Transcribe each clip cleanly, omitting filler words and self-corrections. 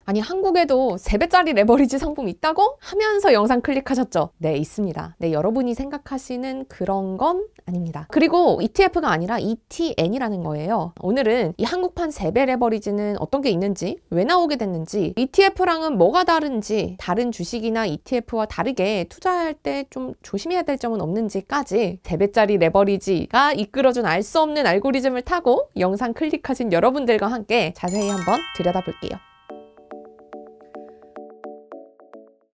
아니 한국에도 3배짜리 레버리지 상품 있다고? 하면서 영상 클릭하셨죠? 네, 있습니다. 네, 여러분이 생각하시는 그런 건 아닙니다. 그리고 ETF가 아니라 ETN이라는 거예요. 오늘은 이 한국판 3배 레버리지는 어떤 게 있는지, 왜 나오게 됐는지, ETF랑은 뭐가 다른지, 다른 주식이나 ETF와 다르게 투자할 때 좀 조심해야 될 점은 없는지까지 3배짜리 레버리지가 이끌어준 알 수 없는 알고리즘을 타고 영상 클릭하신 여러분들과 함께 자세히 한번 들여다볼게요.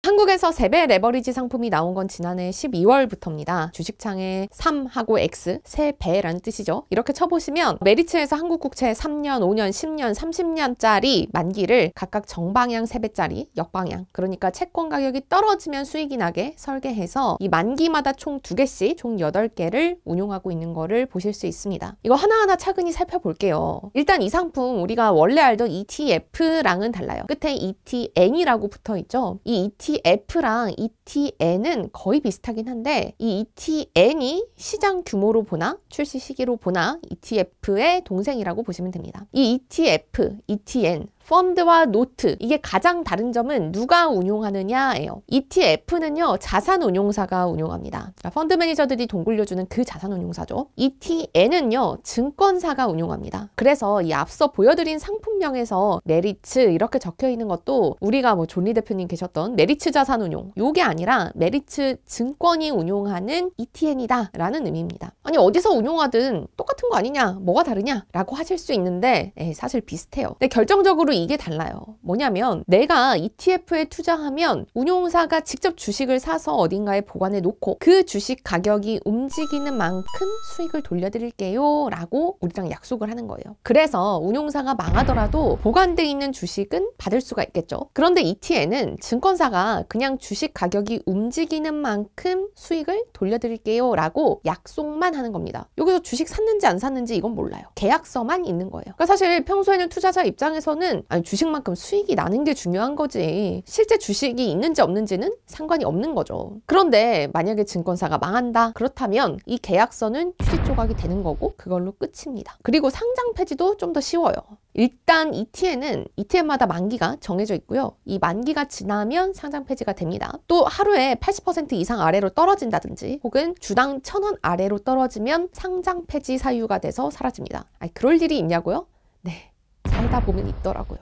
한국에서 3배 레버리지 상품이 나온 건 지난해 12월부터입니다. 주식창에 3하고 X, 3배라는 뜻이죠. 이렇게 쳐보시면 메리츠에서 한국국채 3년, 5년, 10년, 30년짜리 만기를 각각 정방향 3배짜리, 역방향, 그러니까 채권 가격이 떨어지면 수익이 나게 설계해서 이 만기마다 총 2개씩, 총 8개를 운용하고 있는 거를 보실 수 있습니다. 이거 하나하나 차근히 살펴볼게요. 일단 이 상품 우리가 원래 알던 ETF랑은 달라요. 끝에 ETN이라고 붙어있죠. 이 ETF랑 ETN은 거의 비슷하긴 한데 이 ETN이 시장 규모로 보나 출시 시기로 보나 ETF의 동생이라고 보시면 됩니다. 이 ETF, ETN 펀드와 노트, 이게 가장 다른 점은 누가 운용하느냐예요. ETF는요, 자산운용사가 운용합니다. 펀드 매니저들이 돈 굴려주는 그 자산운용사죠. ETN은요, 증권사가 운용합니다. 그래서 이 앞서 보여드린 상품명에서 메리츠 이렇게 적혀 있는 것도 우리가 뭐 존리 대표님 계셨던 메리츠 자산운용, 요게 아니라 메리츠 증권이 운용하는 ETN이다 라는 의미입니다. 아니 어디서 운용하든 똑같은 거 아니냐, 뭐가 다르냐 라고 하실 수 있는데 사실 비슷해요. 근데 결정적으로 이게 달라요. 뭐냐면 내가 ETF에 투자하면 운용사가 직접 주식을 사서 어딘가에 보관해 놓고 그 주식 가격이 움직이는 만큼 수익을 돌려드릴게요 라고 우리랑 약속을 하는 거예요. 그래서 운용사가 망하더라도 보관돼 있는 주식은 받을 수가 있겠죠. 그런데 ETN은 증권사가 그냥 주식 가격이 움직이는 만큼 수익을 돌려드릴게요 라고 약속만 하는 겁니다. 여기서 주식 샀는지 안 샀는지 이건 몰라요. 계약서만 있는 거예요. 그러니까 사실 평소에는 투자자 입장에서는 아니 주식만큼 수익이 나는 게 중요한 거지 실제 주식이 있는지 없는지는 상관이 없는 거죠. 그런데 만약에 증권사가 망한다 그렇다면 이 계약서는 휴지 조각이 되는 거고 그걸로 끝입니다. 그리고 상장 폐지도 좀 더 쉬워요. 일단 ETN은 ETN마다 만기가 정해져 있고요. 이 만기가 지나면 상장 폐지가 됩니다. 또 하루에 80% 이상 아래로 떨어진다든지 혹은 주당 1,000원 아래로 떨어지면 상장 폐지 사유가 돼서 사라집니다. 아니 그럴 일이 있냐고요? 네, 살다 보면 있더라고요.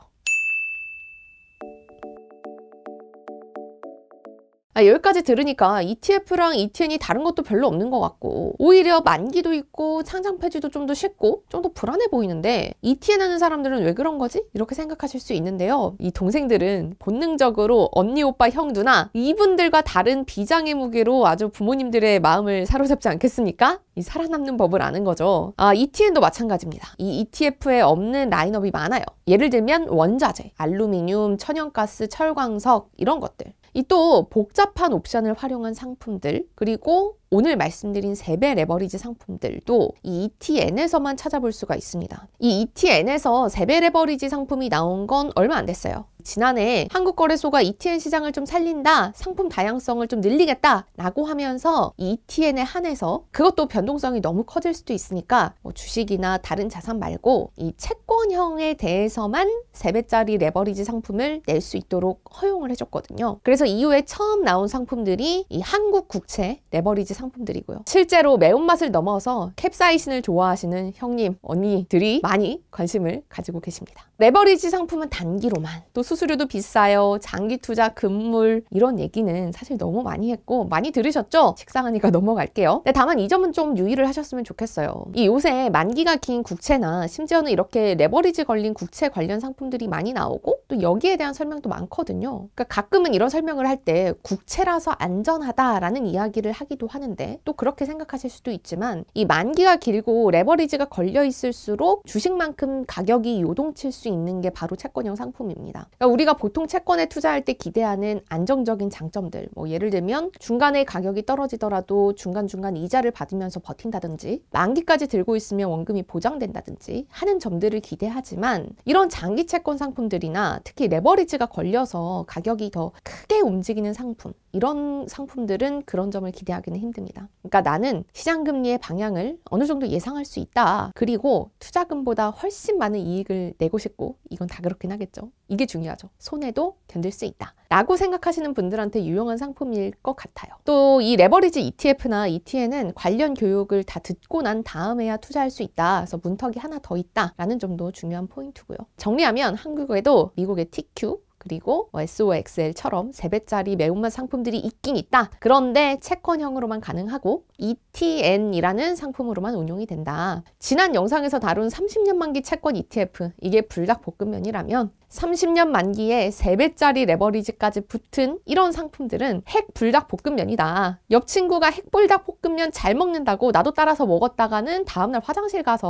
여기까지 들으니까 ETF랑 ETN이 다른 것도 별로 없는 것 같고 오히려 만기도 있고 상장 폐지도 좀 더 쉽고 좀 더 불안해 보이는데 ETN 하는 사람들은 왜 그런 거지? 이렇게 생각하실 수 있는데요. 이 동생들은 본능적으로 언니, 오빠, 형, 누나 이분들과 다른 비장의 무게로 아주 부모님들의 마음을 사로잡지 않겠습니까? 이 살아남는 법을 아는 거죠. ETN도 마찬가지입니다. 이 ETF에 없는 라인업이 많아요. 예를 들면 원자재, 알루미늄, 천연가스, 철광석 이런 것들. 이 또 복잡한 옵션을 활용한 상품들 그리고 오늘 말씀드린 3배 레버리지 상품들도 이 ETN에서만 찾아볼 수가 있습니다. 이 ETN에서 3배 레버리지 상품이 나온 건 얼마 안 됐어요. 지난해 한국거래소가 ETN 시장을 좀 살린다, 상품 다양성을 좀 늘리겠다 라고 하면서 이 ETN에 한해서 그것도 변동성이 너무 커질 수도 있으니까 뭐 주식이나 다른 자산 말고 이 채권형에 대해서만 3배짜리 레버리지 상품을 낼 수 있도록 허용을 해줬거든요. 그래서 이후에 처음 나온 상품들이 이 한국 국채 레버리지 상품들이고요. 실제로 매운맛을 넘어서 캡사이신을 좋아하시는 형님, 언니들이 많이 관심을 가지고 계십니다. 레버리지 상품은 단기로만, 또 수수료도 비싸요, 장기 투자 금물 이런 얘기는 사실 너무 많이 했고 많이 들으셨죠? 식상하니까 넘어갈게요. 근데 다만 이 점은 좀 유의를 하셨으면 좋겠어요. 이 요새 만기가 긴 국채나 심지어는 이렇게 레버리지 걸린 국채 관련 상품들이 많이 나오고 또 여기에 대한 설명도 많거든요. 그러니까 가끔은 이런 설명을 할 때 국채라서 안전하다라는 이야기를 하기도 하는데 또 그렇게 생각하실 수도 있지만 이 만기가 길고 레버리지가 걸려 있을수록 주식만큼 가격이 요동칠 수 있는 게 바로 채권형 상품입니다. 그러니까 우리가 보통 채권에 투자할 때 기대하는 안정적인 장점들, 뭐 예를 들면 중간에 가격이 떨어지더라도 중간중간 이자를 받으면서 버틴다든지 만기까지 들고 있으면 원금이 보장된다든지 하는 점들을 기대하지만 이런 장기 채권 상품들이나 특히 레버리지가 걸려서 가격이 더 크게 움직이는 상품, 이런 상품들은 그런 점을 기대하기는 힘듭니다. 그러니까 나는 시장금리의 방향을 어느 정도 예상할 수 있다. 그리고 투자금보다 훨씬 많은 이익을 내고 싶고, 이건 다 그렇긴 하겠죠. 이게 중요하죠. 손해도 견딜 수 있다 라고 생각하시는 분들한테 유용한 상품일 것 같아요. 또 이 레버리지 ETF나 ETN은 관련 교육을 다 듣고 난 다음에야 투자할 수 있다. 그래서 문턱이 하나 더 있다 라는 점도 중요한 포인트고요. 정리하면 한국에도 미국의 TQ 그리고 SOXL처럼 3배짜리 매운맛 상품들이 있긴 있다. 그런데 채권형으로만 가능하고 ETN이라는 상품으로만 운용이 된다. 지난 영상에서 다룬 30년 만기 채권 ETF, 이게 불닭볶음면이라면 30년 만기에 3배짜리 레버리지까지 붙은 이런 상품들은 핵 불닭볶음면이다. 옆 친구가 핵 불닭볶음면 잘 먹는다고 나도 따라서 먹었다가는 다음날 화장실 가서